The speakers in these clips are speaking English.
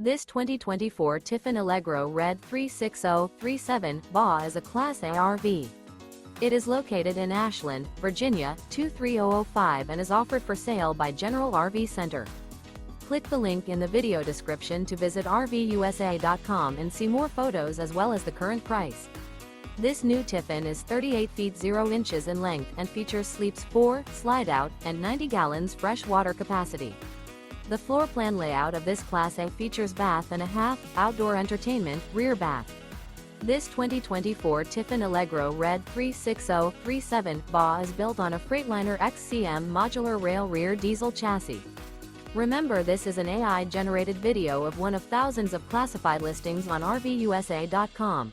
This 2024 Tiffin Allegro Red 36037 BA is a Class A RV. It is located in Ashland, Virginia, 23005 and is offered for sale by General RV Center. Click the link in the video description to visit RVUSA.com and see more photos as well as the current price. This new Tiffin is 38 feet 0 inches in length and features sleeps 4, slide-out, and 90 gallons fresh water capacity. The floor plan layout of this Class A features bath and a half, outdoor entertainment, rear bath. This 2024 Tiffin Allegro Red 36037 BA is built on a Freightliner XCM modular rail rear diesel chassis. Remember, this is an AI-generated video of one of thousands of classified listings on RVUSA.com.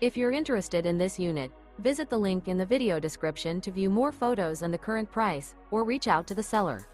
If you're interested in this unit, visit the link in the video description to view more photos and the current price, or reach out to the seller.